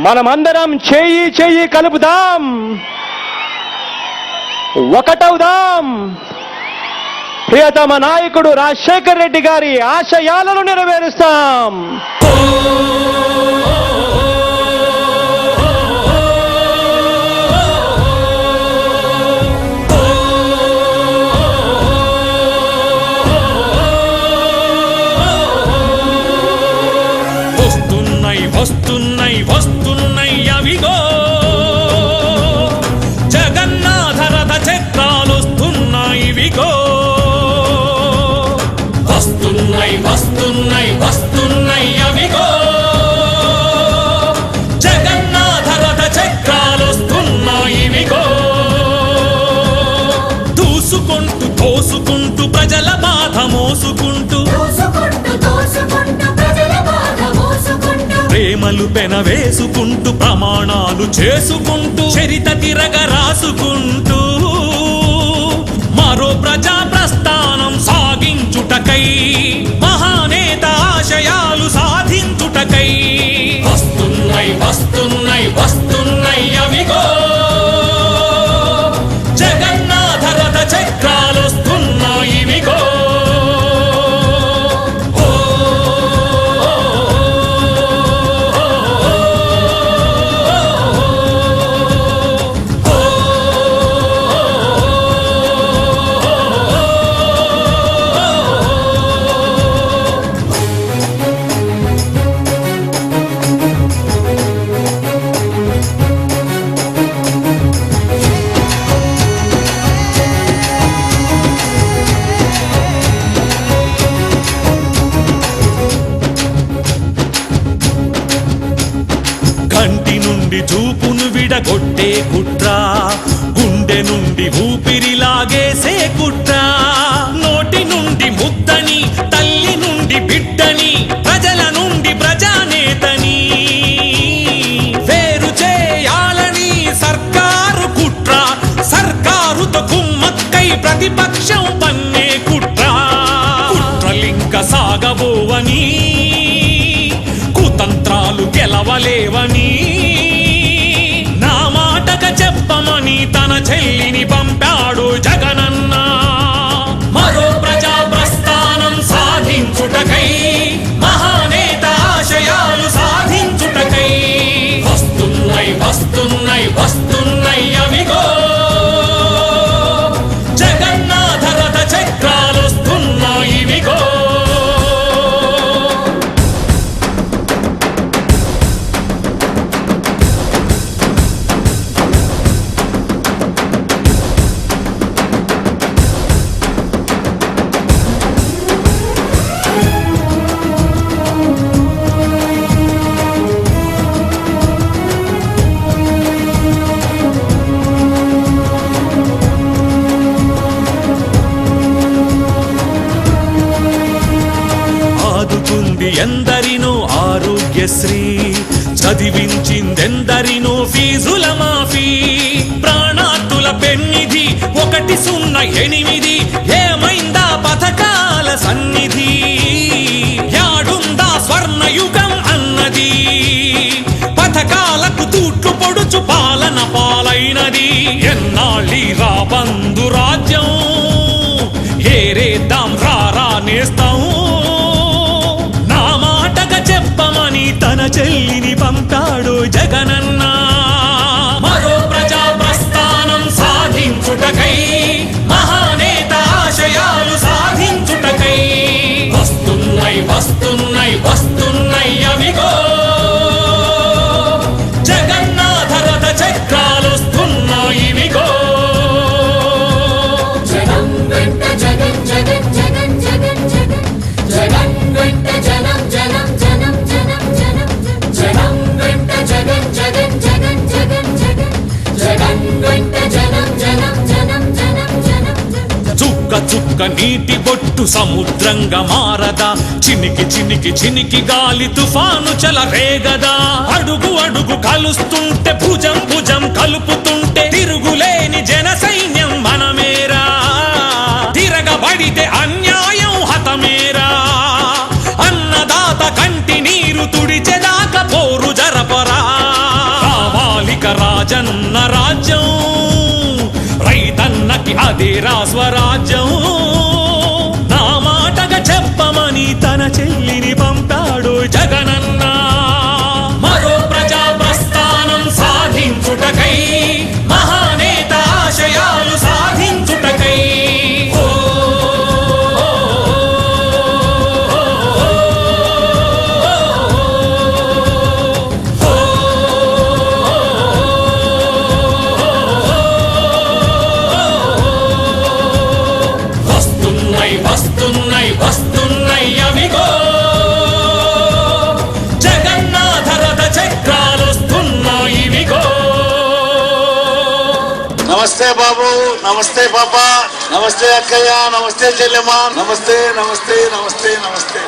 మనమందరం చేయి చేయి కలుపుదాం, ఒకటవుదాం. ప్రియతమ నాయకుడు రాజశేఖర్ రెడ్డి గారి ఆశయాలను నెరవేరుస్తాం. వస్తున్నాయి వస్తున్నాయి అవిగో జగన్నాథ రథ చక్రాలు వస్తున్నాయి విగో. వస్తున్నాయి వస్తున్నాయి వస్తున్నాయి అవిగో జగన్నాథ రథ చక్రాలు వస్తున్నాయి విగో. దూసుకుంటూ తోసుకుంటూ ప్రజల బాధ మోసుకుంటూ ప్రేమలు పెన వేసుకుంటూ ప్రమాణాలు చేసుకుంటూ చరిత తిరగ రాసుకుంటూ మరో ప్రజా ప్రస్థానం సాగించుటకై మహానేత ఆశయాలు సాధించుటకై వస్తున్నాయి వస్తున్నాయి వస్తున్నాయి అవిగో జగన్నాథ రథ చక్రాలు వస్తున్నాయి విగో. కంటి నుండి చూపును విడగొట్టే కుట్ర, గుండె నుండి ఊపిరి లాగేసే కుట్ర, నోటి నుండి ముద్దని తల్లి నుండి బిడ్డని ప్రజల నుండి ప్రజానేతని వేరు చేయాలని సర్కారు కుట్ర, సర్కారుతో కుమ్మక్కై ప్రతిపక్షం పన్నే కుట్ర. కుట్రలింక సాగబోవని కుతంత్రాలు గెలవలేవని నా మాటక చెప్పమని తన చెల్లిని పంపాడు జగనన్న. మరో ప్రజా ప్రస్థానం సాధించుటకై మహానేత ఆశయాలు సాధించుటకై వస్తున్నాయి వస్తున్నాయి వస్తున్నాయి అవిగో జగన్నాథ రథ చక్రాలు వస్తున్నాయి విగో. ఆదుకుంది ఎందరినో ఆరోగ్యశ్రీ, చదివించిందెందరినో ఫీజుల మాఫీ, ప్రాణాతుల పెన్నిధి 108 ఏమైందా పథకాల సన్నిధి, యాడుందా స్వర్ణయుగం అన్నది, పథకాలకు తూట్లు పొడుచు పాలన పాలైనది. ఎన్నాళ్ళీ రా బంధు రాజ్యం ఏరేద్దాం రారా నేస్తాం, చెప్పమని తన చెల్లిని పంపాడు జగనన్న. మరో ప్రజా ప్రస్థానం సాధించుటకై మహానేత ఆశయాలు సాధించుటకై వస్తున్నాయి వస్తున్నాయి వస్తున్నాయి అవిగో జగన్నాథ రథ చక్రాలు వస్తున్నాయి విగో. జగన్ వెంట జగన్ జగన్ జగన్ జగన్ జగన్ జగన్ వెంట జనం జనం జనం జనం జనం జగన్ వెంట జగన్ జగన్ జగన్ జగన్ జగన్ జగన్ వెంట జనం జనం జనం జనం జనం. చుక్క చుక్క నీటి బొట్టు సముద్రంగా మారదా, చినికి చినికి చినికి గాలి తుఫాను చెలరేగదా, అడుగు అడుగు కలుస్తుంటే భుజం భుజం కలుపుతుంటే తిరుగులేని జన సైన్యం మనమేరా, తిరగబడితే అన్యాయం హతమేరా, అన్నదాత కంటి నీరు తుడిచెదాక పోరు జరపరా. రాజన్న రాజ్యం, రైతన్నకి అదేరా స్వరాజ్యం. నా మాటగా చెప్పమని తన చెల్లిని పంపాడు జగనన్న. మరో ప్రజా ప్రస్థానం సాధించుటకై, మహానేత ఆశయాలు సాధించుటకై. వస్తున్నాయి అవిగో జగన్నాథ రథ చక్రాలు వస్తున్నాయి ఇవిగో. నమస్తే బాబు, నమస్తే పాప, నమస్తే అక్కయ్య, నమస్తే చెల్లెమ్మ, నమస్తే నమస్తే నమస్తే నమస్తే.